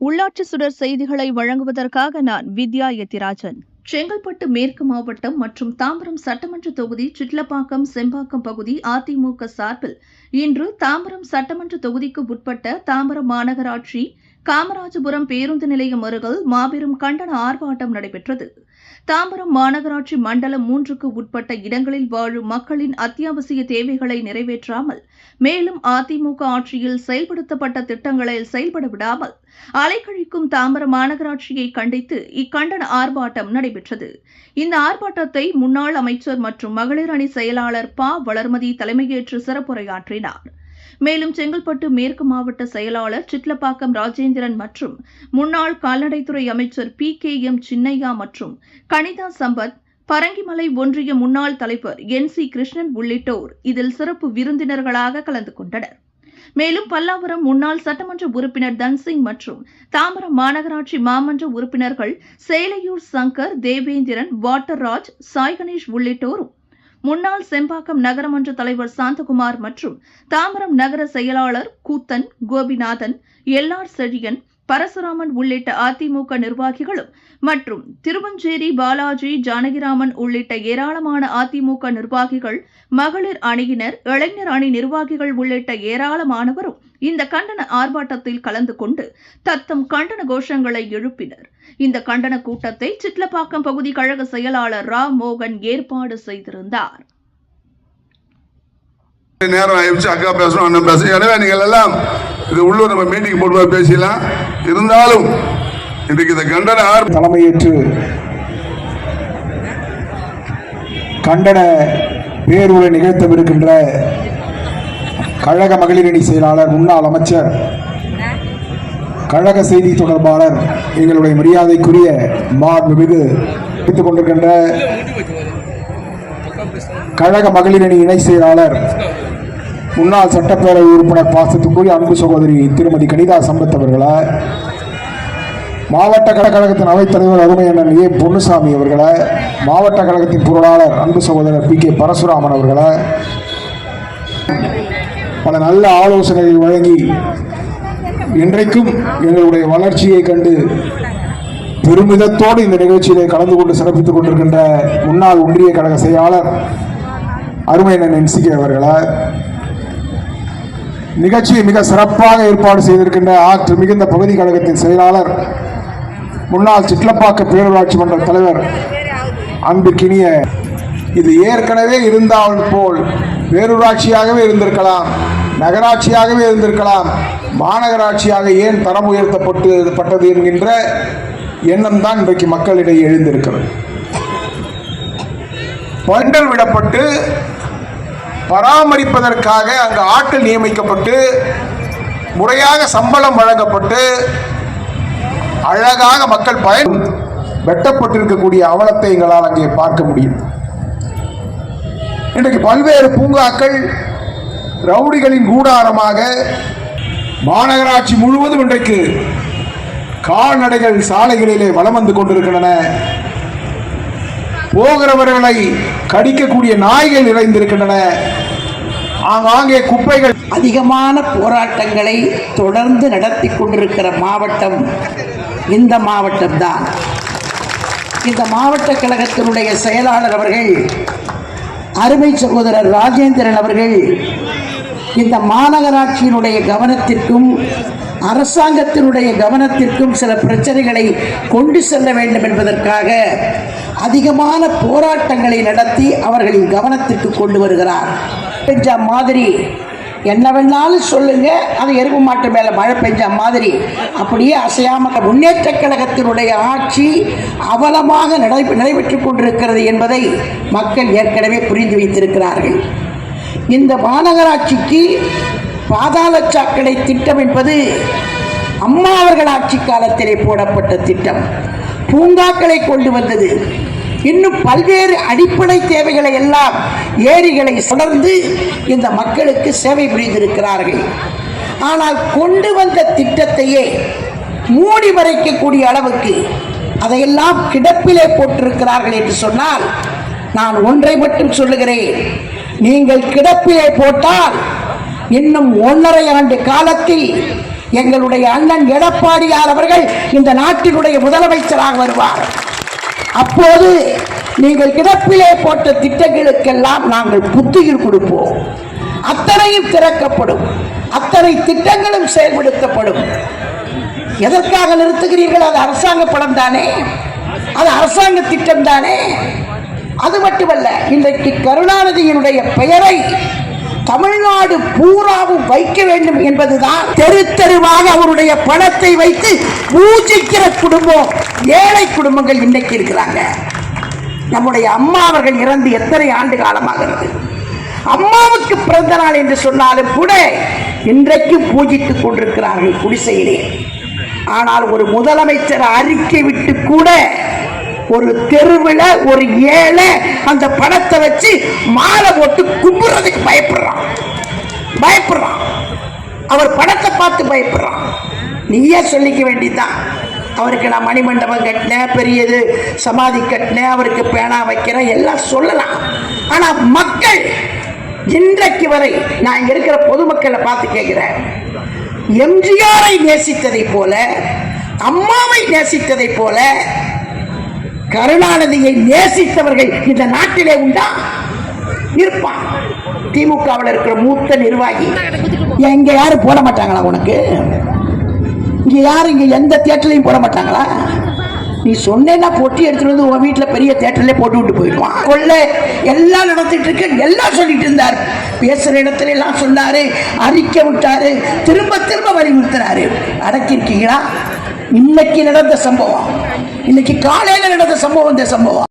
உள்ளாட்சி சுடர் செய்திகளை வழங்குவதற்காக நான் வித்யா யத்திராஜன். செங்கல்பட்டு மேற்கு மாவட்டம் மற்றும் தாம்பரம் சட்டமன்ற தொகுதி சிட்லப்பாக்கம் செம்பாக்கம் பகுதி அதிமுக சார்பில் இன்று தாம்பரம் சட்டமன்ற தொகுதிக்கு உட்பட்ட தாம்பரம் மாநகராட்சி காமராஜபுரம் பேருந்து நிலையம் அருகில் மாபெரும் கண்டன ஆர்ப்பாட்டம் நடைபெற்றது. தாம்பரம் மாநகராட்சி மண்டலம் 3க்கு உட்பட்ட இடங்களில் வாழும் மக்களின் அத்தியாவசிய தேவைகளை நிறைவேற்றாமல் மேலும் அதிமுக ஆட்சியில் செயல்படுத்தப்பட்ட திட்டங்களை செயல்பட விடாமல் அலைக்கழிக்கும் தாம்பரம் மாநகராட்சியை கண்டித்து இக்கண்டன ஆர்ப்பாட்டம் நடைபெற்றது. இந்த ஆர்ப்பாட்டத்தை முன்னாள் அமைச்சர் மற்றும் மகளிர் அணி செயலாளர் ப. வளர்மதி தலைமையேற்று சிறப்புரையாற்றினார். மேலும் செங்கல்பட்டு மேற்கு மாவட்ட செயலாளர் சிட்லப்பாக்கம் ராஜேந்திரன் மற்றும் முன்னாள் கால்நடைத்துறை அமைச்சர் PKM சின்னையா மற்றும் கனிதா சம்பத், பரங்கிமலை ஒன்றிய முன்னாள் தலைவர் NC கிருஷ்ணன் உள்ளிட்டோர் இதில் சிறப்பு விருந்தினர்களாக கலந்து கொண்டனர். மேலும் பல்லாவரம் முன்னாள் சட்டமன்ற உறுப்பினர் தன்சிங் மற்றும் தாம்பரம் மாநகராட்சி மாமன்ற உறுப்பினர்கள் சேலையூர் சங்கர், தேவேந்திரன், வாட்டர்ராஜ், சாய் கணேஷ் உள்ளிட்டோரும், முன்னாள் செம்பாக்கம் நகரமன்ற தலைவர் சாந்தகுமார் மற்றும் தாம்பரம் நகர செயலாளர் கூத்தன், கோபிநாதன், LR செழியன், பரசுராமன் உள்ளிட்ட அதிமுக நிர்வாகிகளும் மற்றும் திருவஞ்சேரி பாலாஜி, ஜானகிராமன் உள்ளிட்ட ஏராளமான அதிமுக நிர்வாகிகள், மகளிர் அணியினர், இளைஞர் அணி நிர்வாகிகள் உள்ளிட்ட ஏராளமானவரும் இந்த கண்டன ஆர்ப்பாட்டத்தில் கலந்து கொண்டு தத்தம் கண்டன கோஷங்களை எழுப்பினர். இந்த கண்டன கூட்டத்தை சிட்லப்பாக்கம் பகுதி கழக செயலாளர் ரா மோகன் ஏற்பாடு செய்திருந்தார். நேரம் ஆயிடுச்சு, அக்கா பேசணும், அண்ணன் பேசணும். எனவே நீங்கள் எல்லாம் இது உள்ளூர் நம்ம மீட்டிங் போட்டு பேசலாம். இருந்தாலும் இன்றைக்கு இந்த கண்டன தலைமையேற்று கண்டன பேருரை நிகழ்த்தவிருக்கின்ற கழக மகளிர் அணி செயலாளர், முன்னாள் அமைச்சர், கழக செய்தி தொடர்பாளர், எங்களுடைய மரியாதைக்குரிய மாண்புமிகு வைத்துக் கொண்டிருக்கின்ற கழக மகளிர் அணி இணை செயலாளர், முன்னாள் சட்டப்பேரவை உறுப்பினர், பாசத்துக்குரிய அன்பு சகோதரி திருமதி கனிதா சம்பத் அவர்களை, மாவட்ட கழகத்தின் அவைத்தலைவர் அருமையண்ணன் A. பொன்னுசாமி அவர்களை, மாவட்ட கழகத்தின் பொருளாளர் அன்பு சகோதரர் PK பரசுராமன் அவர்களை பல நல்ல ஆலோசனைகள் வழங்கி இன்றைக்கும் எங்களுடைய வளர்ச்சியை கண்டு பெருமிதத்தோடு இந்த நிகழ்ச்சியிலே கலந்து கொண்டு சிறப்பித்துக் கொண்டிருக்கின்ற முன்னாள் ஒன்றிய கழக செயலாளர் அருமையண்ணன் NCK அவர்களை, நிகழ்ச்சியை மிக சிறப்பாக ஏற்பாடு செய்திருக்கின்ற ஆற்று மிகுந்த பகுதி கழகத்தின் செயலாளர், முன்னாள் சிட்லப்பாக்க பேரூராட்சி மன்ற தலைவர் அன்புக்கினிய, இது ஏற்கனவே இருந்தால் போல் பேரூராட்சியாகவே இருந்திருக்கலாம், நகராட்சியாகவே இருந்திருக்கலாம், மாநகராட்சியாக ஏன் தரம் உயர்த்தப்பட்டது என்கின்ற எண்ணம் தான் இன்றைக்கு மக்களிடையே எழுந்திருக்கிறது. பண்டல் விடப்பட்டு பராமரிப்பதற்காக அங்கு ஆட்கள் நியமிக்கப்பட்டு முறையாக சம்பளம் வழங்கப்பட்டு அழகாக மக்கள் பயன் வெட்டப்பட்டிருக்கக்கூடிய அவலத்தை எங்களால் அங்கே பார்க்க முடியும். இன்றைக்கு பல்வேறு பூங்காக்கள் ரவுடிகளின் கூடாரமாக மாநகராட்சி முழுவதும் இன்றைக்கு கால்நடைகள் சாலைகளிலே வலம் வந்து கொண்டிருக்கின்றன. போகிறவர்களை கடிக்கக்கூடிய நாய்கள் நிறைந்திருக்கின்றன. ஆங்காங்கே குப்பைகள். அதிகமான போராட்டங்களை தொடர்ந்து நடத்தி கொண்டிருக்கிற மாவட்டம் இந்த மாவட்டம் தான். இந்த மாவட்ட கழகத்தினுடைய செயலாளர் அவர்கள், அருமை சகோதரர் ராஜேந்திரன் அவர்கள் இந்த மாநகராட்சியினுடைய கவனத்திற்கும் அரசாங்கத்தினுடைய கவனத்திற்கும் சில பிரச்சனைகளை கொண்டு செல்ல வேண்டும் என்பதற்காக அதிகமான போராட்டங்களை நடத்தி அவர்களின் கவனத்திற்கு கொண்டு வருகிறார். பெஞ்ச மாதிரி என்ன வேணாலும் சொல்லுங்க, அது எருமை மாட்டு மேல மழை பெஞ்ச மாதிரி அப்படியே அசையாம முன்னேற்ற கழகத்தினுடைய ஆட்சி அவலமாக நடைபெற்றுக் கொண்டிருக்கிறது என்பதை மக்கள் ஏற்கனவே புரிந்து வைத்திருக்கிறார்கள். இந்த மாநகராட்சிக்கு பாதாள சாக்கடை திட்டம் என்பது அம்மா அவர்கள் ஆட்சி காலத்திலே போடப்பட்ட திட்டம். பூங்காக்களை கொண்டு வந்தது. இன்னும் பல்வேறு அடிப்படை தேவைகளை எல்லாம் ஏரிகளை தொடர்ந்து இந்த மக்களுக்கு சேவை புரிந்திருக்கிறார்கள். ஆனால் கொண்டு வந்த திட்டத்தையே மூடி மறைக்கக்கூடிய அளவுக்கு அதையெல்லாம் கிடப்பிலே போட்டிருக்கிறார்கள் என்று சொன்னால், நான் ஒன்றை மட்டும் சொல்லுகிறேன், நீங்கள் கிடப்பிலே போட்டால் இன்னும் 1.5 ஆண்டு காலத்தில் எங்களுடைய அண்ணன் எடப்பாடியார் அவர்கள் இந்த நாட்டினுடைய முதலமைச்சராக வருவார். அப்போது நீங்கள் கிடப்பிலே போட்ட திட்டங்களுக்கெல்லாம் நாங்கள் புத்துயிர் கொடுப்போம். அத்தனையும் திறக்கப்படும், அத்தனை திட்டங்களும் செயல்படுத்தப்படும். எதற்காக நிறுத்துகிறீர்கள்? அது அரசாங்க பணம் தானே, அது அரசாங்க திட்டம் தானே. அது மட்டுமல்ல, இன்றைக்கு கருணாநிதியினுடைய பெயரை தமிழ்நாடு பூராவும் வைக்க வேண்டும் என்பதுதான். தெரு தெருவாக அவருடைய பணத்தை வைத்து பூஜிக்கிற குடும்பம், ஏழை குடும்பங்கள் இன்றைக்கு இருக்கிறாங்க. நம்முடைய அம்மா அவர்கள் இறந்து எத்தனை ஆண்டு காலமாகிறது? அம்மாவுக்கு பிறந்த நாள் என்று சொன்னாலும் கூட இன்றைக்கு பூஜித்துக் கொண்டிருக்கிறார்கள் குடிசையிலே. ஆனால் ஒரு முதலமைச்சர் அறிக்கை விட்டு கூட ஒரு தெருவில் ஒரு ஏழை அந்த பணத்தை வச்சு மாலை போட்டு கும்பிடுறதுக்கு பயப்படுறான். அவர் பணத்தை பார்த்து பயப்படுறான். நீயே சொல்லிக்க வேண்டியதுதான், அவருக்கு நான் மணிமண்டபம் கட்டினேன், பெரியது சமாதி கட்டினேன், அவருக்கு பேனா வைக்கிறேன், எல்லாம் சொல்லலாம். ஆனால் மக்கள் இன்றைக்கு வரை நான் இங்க இருக்கிற பொதுமக்களை பார்த்து கேட்கிறேன், எம்ஜிஆரை நேசித்ததை போல, அம்மாவை நேசித்ததை போல கருணாநிதியை நேசித்தவர்கள் இந்த நாட்டிலே உண்டா? இருப்பான். திமுகவில் இருக்கிற மூத்த நிர்வாகி இங்க யாரும் போட மாட்டாங்களா? உனக்கு இங்க யாரும் இங்க எந்த தியேட்டர்லையும் போட மாட்டாங்களா? நீ சொன்னா பொட்டி எடுத்துட்டு வந்து உங்க வீட்டுல பெரிய தியேட்டர்ல போட்டு விட்டு போயிடுவான். கொள்ள எல்லாம் நடத்திட்டு இருக்கு, எல்லாம் சொல்லிட்டு இருந்தார். பேசுற இடத்துல எல்லாம் சொன்னாரு, அறிக்கை விட்டாரு, திரும்ப திரும்ப வலியுறுத்தினாரு. அடக்கிருக்கீங்களா? இன்னைக்கு நடந்த சம்பவம், இன்னைக்கு காலையில நடந்த சம்பவம், இந்த சம்பவம்